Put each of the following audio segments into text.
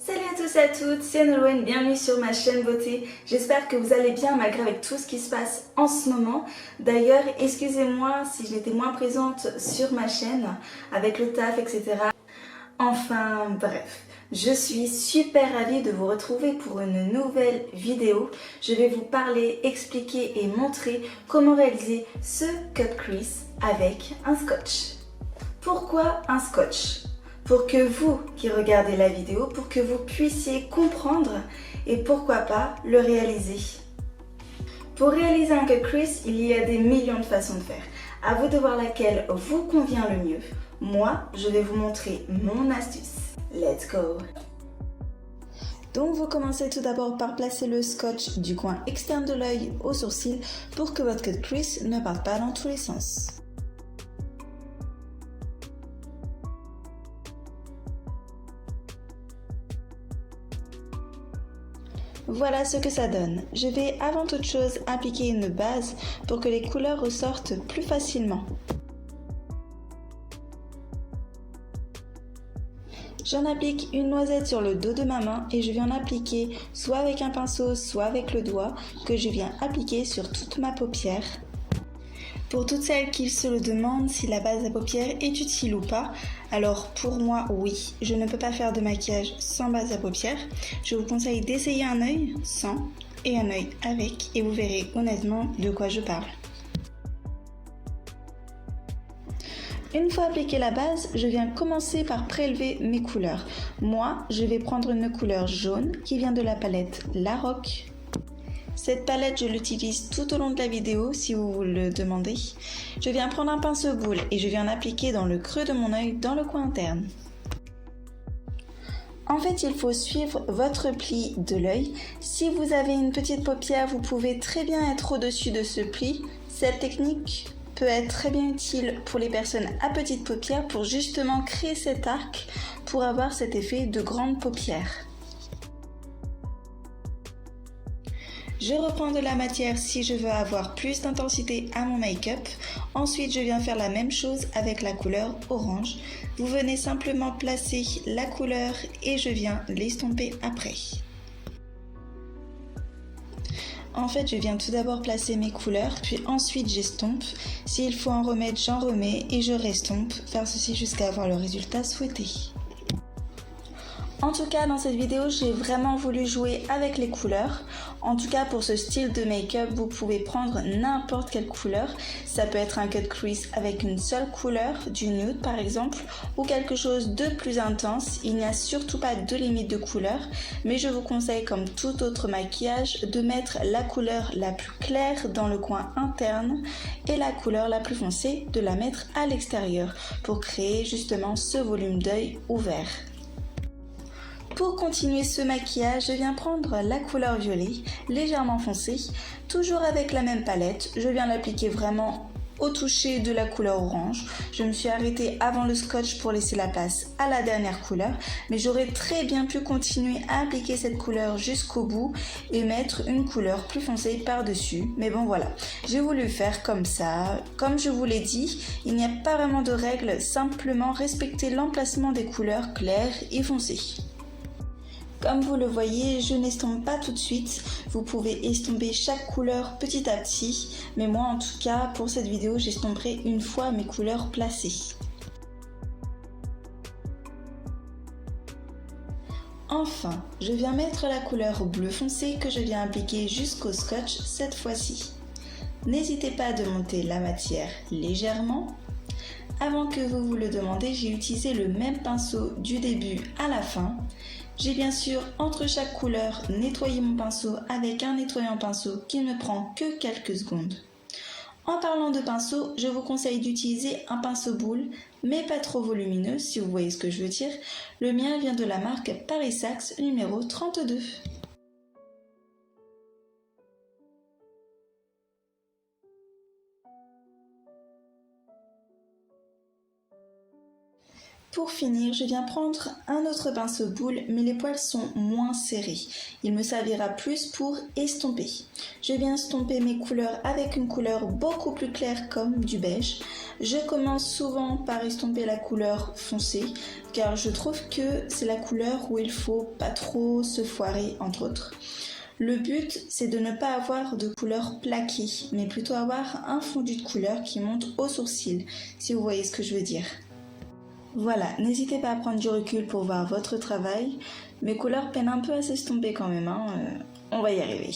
Salut à tous et à toutes, c'est Nolwenn, bienvenue sur ma chaîne beauté. J'espère que vous allez bien malgré avec tout ce qui se passe en ce moment. D'ailleurs, excusez-moi si j'étais moins présente sur ma chaîne avec le taf, etc. Enfin bref, je suis super ravie de vous retrouver pour une nouvelle vidéo. Je vais vous parler, expliquer et montrer comment réaliser ce cut crease avec un scotch. Pourquoi un scotch? Pour que vous qui regardez la vidéo, pour que vous puissiez comprendre et pourquoi pas le réaliser. Pour réaliser un cut crease, il y a des millions de façons de faire. À vous de voir laquelle vous convient le mieux. Moi, je vais vous montrer mon astuce. Let's go! Donc vous commencez tout d'abord par placer le scotch du coin externe de l'œil au sourcil pour que votre cut crease ne parte pas dans tous les sens. Voilà ce que ça donne. Je vais avant toute chose appliquer une base pour que les couleurs ressortent plus facilement. J'en applique une noisette sur le dos de ma main et je viens en appliquer soit avec un pinceau, soit avec le doigt que je viens appliquer sur toute ma paupière. Pour toutes celles qui se le demandent si la base à paupières est utile ou pas, alors pour moi oui, je ne peux pas faire de maquillage sans base à paupières. Je vous conseille d'essayer un œil sans et un œil avec et vous verrez honnêtement de quoi je parle. Une fois appliqué la base, je viens commencer par prélever mes couleurs. Moi, je vais prendre une couleur jaune qui vient de la palette La Roque. Cette palette, je l'utilise tout au long de la vidéo si vous le demandez. Je viens prendre un pinceau boule et je viens l'appliquer dans le creux de mon œil, dans le coin interne. En fait, il faut suivre votre pli de l'œil. Si vous avez une petite paupière, vous pouvez très bien être au-dessus de ce pli. Cette technique peut être très bien utile pour les personnes à petite paupière pour justement créer cet arc pour avoir cet effet de grande paupière. Je reprends de la matière si je veux avoir plus d'intensité à mon make-up. Ensuite, je viens faire la même chose avec la couleur orange. Vous venez simplement placer la couleur et je viens l'estomper après. En fait, je viens tout d'abord placer mes couleurs, puis ensuite j'estompe. S'il faut en remettre, j'en remets et je restompe. Faire ceci jusqu'à avoir le résultat souhaité. En tout cas, dans cette vidéo, j'ai vraiment voulu jouer avec les couleurs. En tout cas, pour ce style de make-up, vous pouvez prendre n'importe quelle couleur. Ça peut être un cut crease avec une seule couleur, du nude par exemple, ou quelque chose de plus intense. Il n'y a surtout pas de limite de couleur, mais je vous conseille, comme tout autre maquillage, de mettre la couleur la plus claire dans le coin interne et la couleur la plus foncée de la mettre à l'extérieur pour créer justement ce volume d'œil ouvert. Pour continuer ce maquillage, je viens prendre la couleur violet, légèrement foncée, toujours avec la même palette. Je viens l'appliquer vraiment au toucher de la couleur orange. Je me suis arrêtée avant le scotch pour laisser la place à la dernière couleur, mais j'aurais très bien pu continuer à appliquer cette couleur jusqu'au bout et mettre une couleur plus foncée par-dessus. Mais bon voilà, j'ai voulu faire comme ça. Comme je vous l'ai dit, il n'y a pas vraiment de règles, simplement respecter l'emplacement des couleurs claires et foncées. Comme vous le voyez, je n'estompe pas tout de suite. Vous pouvez estomper chaque couleur petit à petit. Mais moi, en tout cas, pour cette vidéo, j'estomperai une fois mes couleurs placées. Enfin, je viens mettre la couleur bleu foncé que je viens appliquer jusqu'au scotch cette fois-ci. N'hésitez pas à monter la matière légèrement. Avant que vous vous le demandez, j'ai utilisé le même pinceau du début à la fin. J'ai bien sûr, entre chaque couleur, nettoyé mon pinceau avec un nettoyant pinceau qui ne prend que quelques secondes. En parlant de pinceau, je vous conseille d'utiliser un pinceau boule, mais pas trop volumineux si vous voyez ce que je veux dire. Le mien vient de la marque Paris Saxe numéro 32. Pour finir, je viens prendre un autre pinceau boule, mais les poils sont moins serrés. Il me servira plus pour estomper. Je viens estomper mes couleurs avec une couleur beaucoup plus claire comme du beige. Je commence souvent par estomper la couleur foncée, car je trouve que c'est la couleur où il faut pas trop se foirer entre autres. Le but, c'est de ne pas avoir de couleur plaquée, mais plutôt avoir un fondu de couleur qui monte au sourcil, si vous voyez ce que je veux dire. Voilà, n'hésitez pas à prendre du recul pour voir votre travail. Mes couleurs peinent un peu à s'estomper quand même, on va y arriver.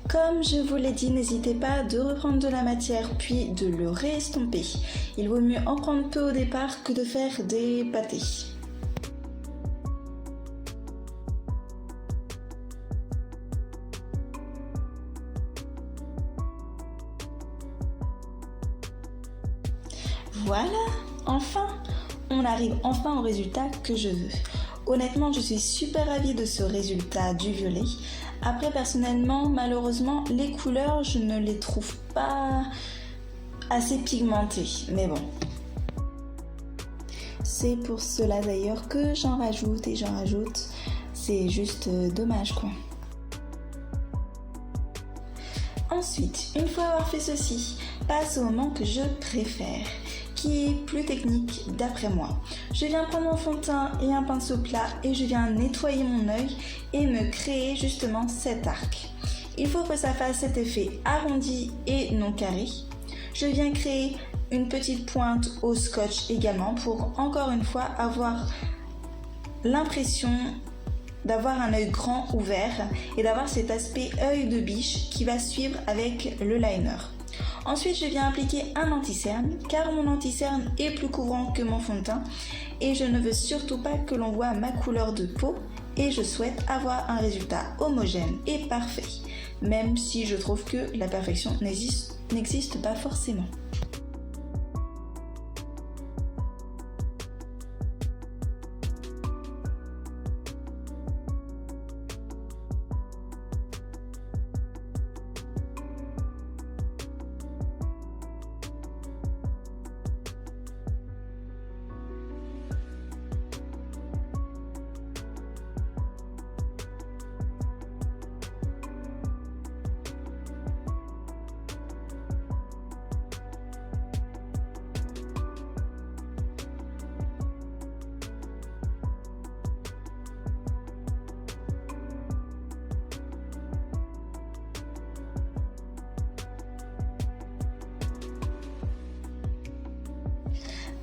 Comme je vous l'ai dit, n'hésitez pas de reprendre de la matière puis de le réestomper. Il vaut mieux en prendre peu au départ que de faire des pâtés. Voilà, enfin, on arrive enfin au résultat que je veux. Honnêtement, je suis super ravie de ce résultat du violet. Après, personnellement, malheureusement, les couleurs, je ne les trouve pas assez pigmentées. Mais bon. C'est pour cela d'ailleurs que j'en rajoute et j'en rajoute. C'est juste dommage, quoi. Ensuite, une fois avoir fait ceci, passe au moment que je préfère, qui est plus technique d'après moi. Je viens prendre mon fond de teint et un pinceau plat et je viens nettoyer mon œil et me créer justement cet arc. Il faut que ça fasse cet effet arrondi et non carré. Je viens créer une petite pointe au scotch également pour encore une fois avoir l'impression d'avoir un œil grand ouvert et d'avoir cet aspect œil de biche qui va suivre avec le liner. Ensuite, je viens appliquer un anti-cerne car mon anti-cerne est plus couvrant que mon fond de teint et je ne veux surtout pas que l'on voit ma couleur de peau et je souhaite avoir un résultat homogène et parfait, même si je trouve que la perfection n'existe pas forcément.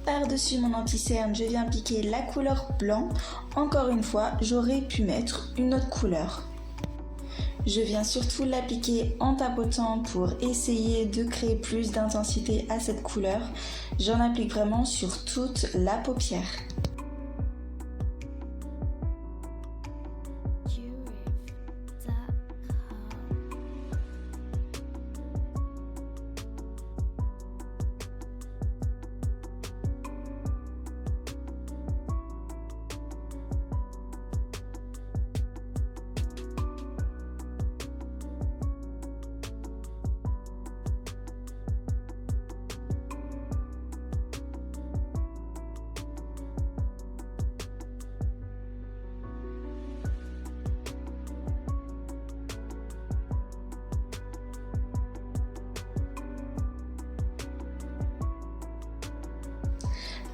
Par-dessus mon anti-cerne, je viens appliquer la couleur blanc. Encore une fois, j'aurais pu mettre une autre couleur. Je viens surtout l'appliquer en tapotant pour essayer de créer plus d'intensité à cette couleur. J'en applique vraiment sur toute la paupière.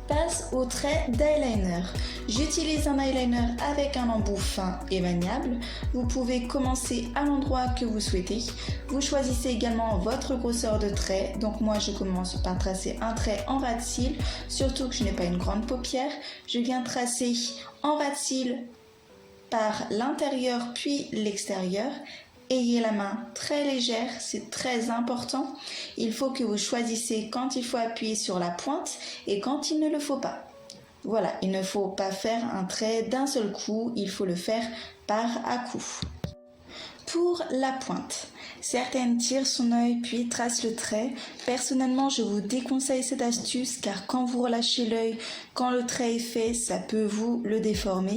Passe au trait d'eyeliner. J'utilise un eyeliner avec un embout fin et maniable. Vous pouvez commencer à l'endroit que vous souhaitez. Vous choisissez également votre grosseur de trait. Donc moi je commence par tracer un trait en ras de cils, surtout que je n'ai pas une grande paupière. Je viens tracer en ras de cils par l'intérieur puis l'extérieur. Ayez la main très légère, c'est très important. Il faut que vous choisissez quand il faut appuyer sur la pointe et quand il ne le faut pas. Voilà, il ne faut pas faire un trait d'un seul coup, il faut le faire par à-coups. Pour la pointe, certaines tirent son œil puis tracent le trait. Personnellement, je vous déconseille cette astuce car quand vous relâchez l'œil, quand le trait est fait, ça peut vous le déformer.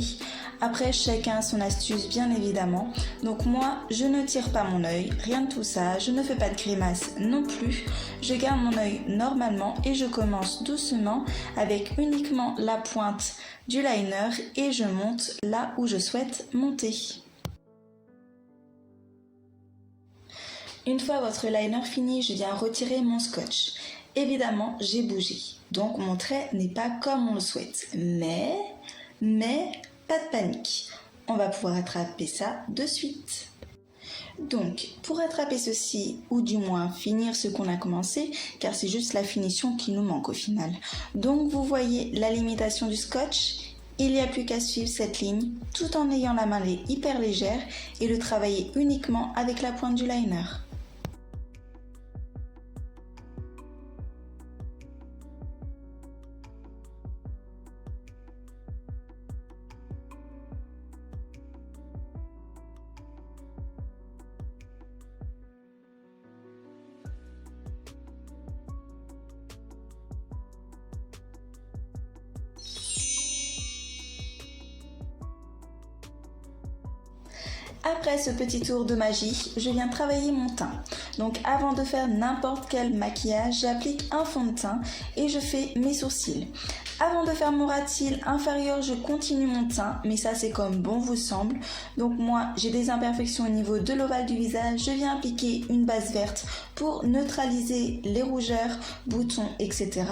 Après, chacun a son astuce bien évidemment. Donc moi, je ne tire pas mon œil, rien de tout ça, je ne fais pas de grimace non plus. Je garde mon œil normalement et je commence doucement avec uniquement la pointe du liner et je monte là où je souhaite monter. Une fois votre liner fini, je viens retirer mon scotch. Évidemment, j'ai bougé, donc mon trait n'est pas comme on le souhaite. Mais, pas de panique, on va pouvoir attraper ça de suite. Donc, pour attraper ceci, ou du moins finir ce qu'on a commencé, car c'est juste la finition qui nous manque au final. Donc, vous voyez la limitation du scotch. Il n'y a plus qu'à suivre cette ligne, tout en ayant la main hyper légère et le travailler uniquement avec la pointe du liner. Après ce petit tour de magie, je viens travailler mon teint. Donc avant de faire n'importe quel maquillage, j'applique un fond de teint et je fais mes sourcils. Avant de faire mon ras de cils inférieur, je continue mon teint, mais ça c'est comme bon vous semble. Donc moi, j'ai des imperfections au niveau de l'ovale du visage, je viens appliquer une base verte pour neutraliser les rougeurs, boutons, etc.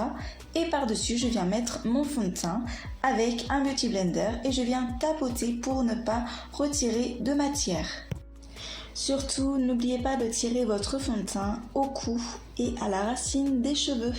Et par-dessus, je viens mettre mon fond de teint avec un Beauty Blender et je viens tapoter pour ne pas retirer de matière. Surtout, n'oubliez pas de tirer votre fond de teint au cou et à la racine des cheveux.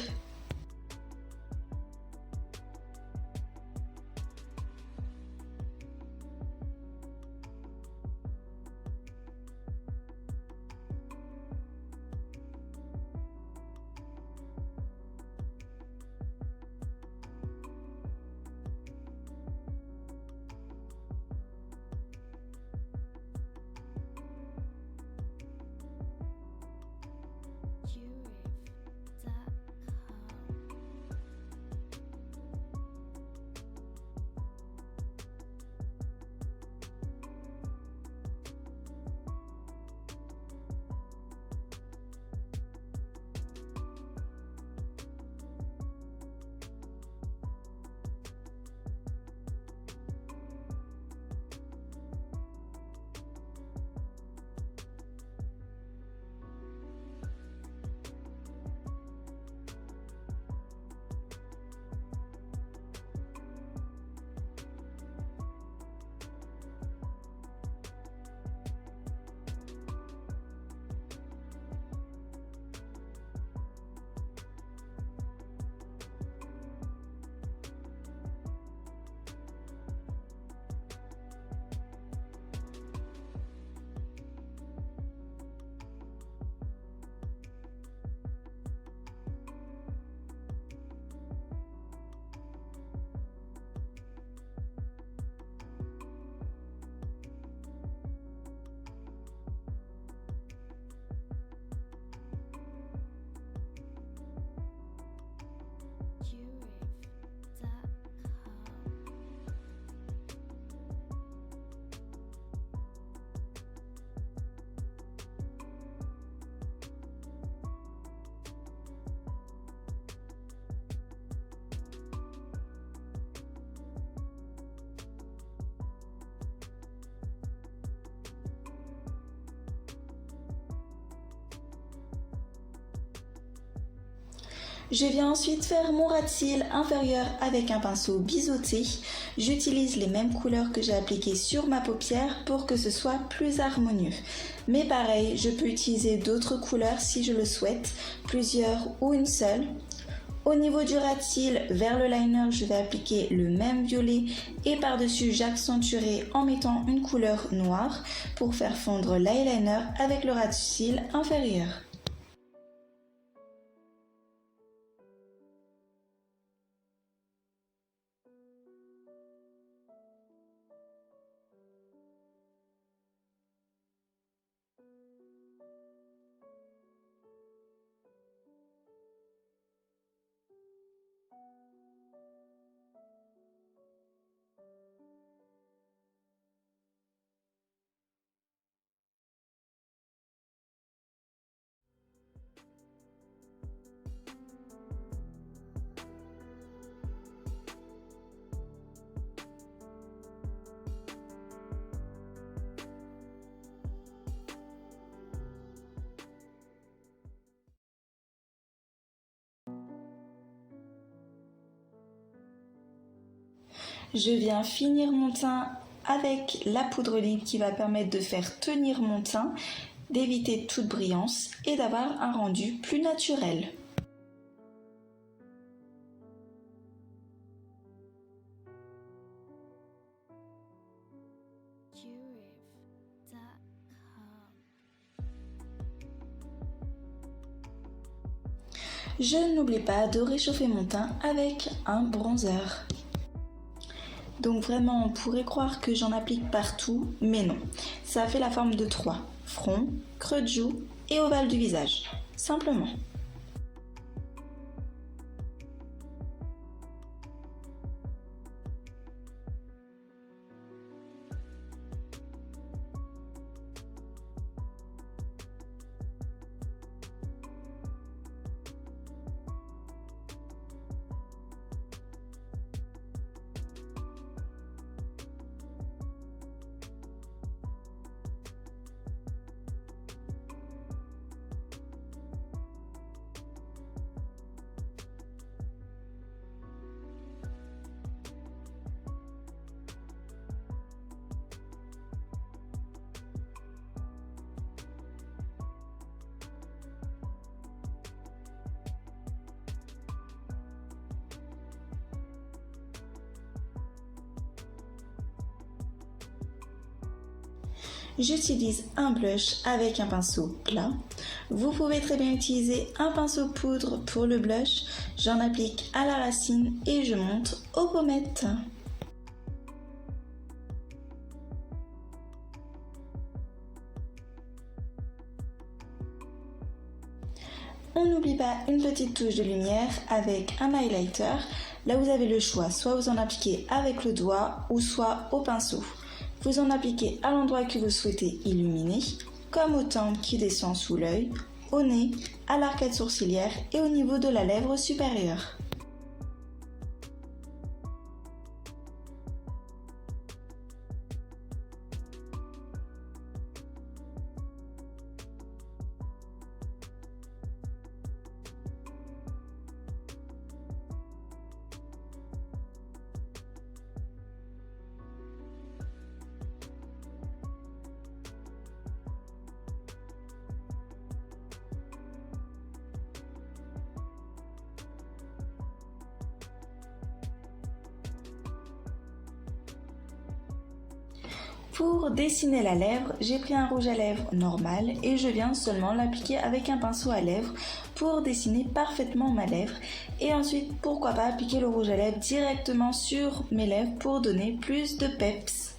Je viens ensuite faire mon ras de cils inférieur avec un pinceau biseauté. J'utilise les mêmes couleurs que j'ai appliquées sur ma paupière pour que ce soit plus harmonieux. Mais pareil, je peux utiliser d'autres couleurs si je le souhaite, plusieurs ou une seule. Au niveau du ras de cils, vers le liner, je vais appliquer le même violet et par-dessus, j'accentuerai en mettant une couleur noire pour faire fondre l'eyeliner avec le ras de cils inférieur. Je viens finir mon teint avec la poudre libre qui va permettre de faire tenir mon teint, d'éviter toute brillance et d'avoir un rendu plus naturel. Je n'oublie pas de réchauffer mon teint avec un bronzer. Donc vraiment, on pourrait croire que j'en applique partout, mais non. Ça fait la forme de 3. Front, creux de joue et ovale du visage. Simplement. J'utilise un blush avec un pinceau plat. Vous pouvez très bien utiliser un pinceau poudre pour le blush. J'en applique à la racine et je monte aux pommettes. On n'oublie pas une petite touche de lumière avec un highlighter. Là vous avez le choix, soit vous en appliquez avec le doigt ou soit au pinceau. Vous en appliquez à l'endroit que vous souhaitez illuminer, comme aux tempes qui descend sous l'œil, au nez, à l'arcade sourcilière et au niveau de la lèvre supérieure. Pour dessiner la lèvre, j'ai pris un rouge à lèvres normal et je viens seulement l'appliquer avec un pinceau à lèvres pour dessiner parfaitement ma lèvre. Et ensuite, pourquoi pas appliquer le rouge à lèvres directement sur mes lèvres pour donner plus de peps.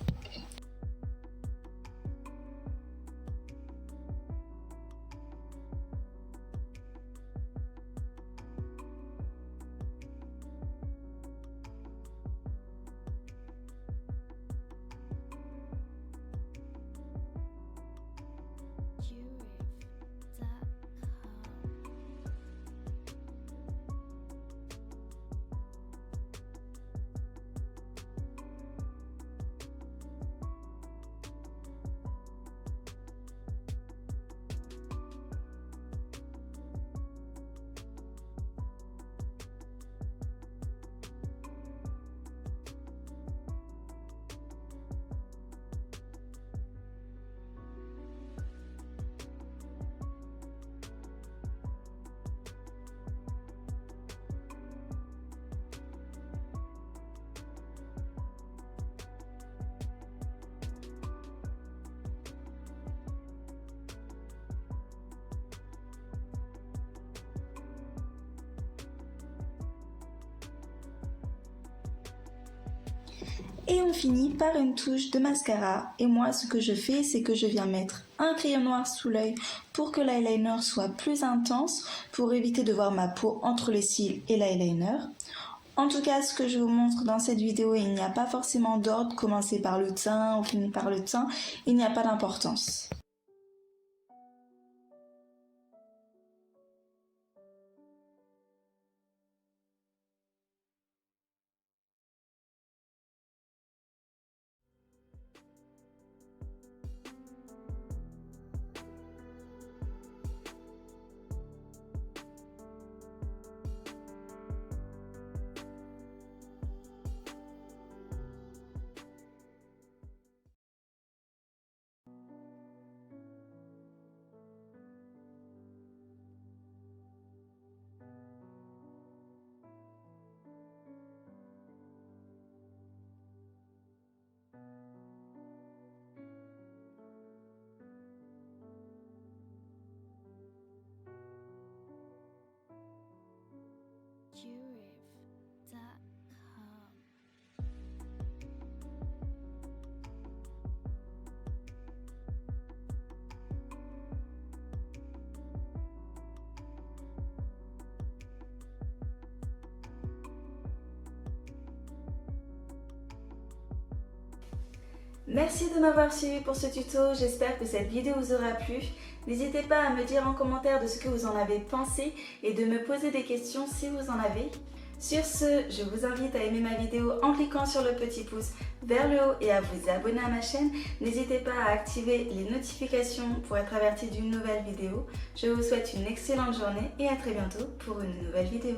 Et on finit par une touche de mascara. Et moi, ce que je fais, c'est que je viens mettre un crayon noir sous l'œil pour que l'eyeliner soit plus intense, pour éviter de voir ma peau entre les cils et l'eyeliner. En tout cas, ce que je vous montre dans cette vidéo, il n'y a pas forcément d'ordre, commencer par le teint ou finir par le teint, il n'y a pas d'importance. Merci de m'avoir suivi pour ce tuto, j'espère que cette vidéo vous aura plu. N'hésitez pas à me dire en commentaire de ce que vous en avez pensé et de me poser des questions si vous en avez. Sur ce, je vous invite à aimer ma vidéo en cliquant sur le petit pouce vers le haut et à vous abonner à ma chaîne. N'hésitez pas à activer les notifications pour être averti d'une nouvelle vidéo. Je vous souhaite une excellente journée et à très bientôt pour une nouvelle vidéo.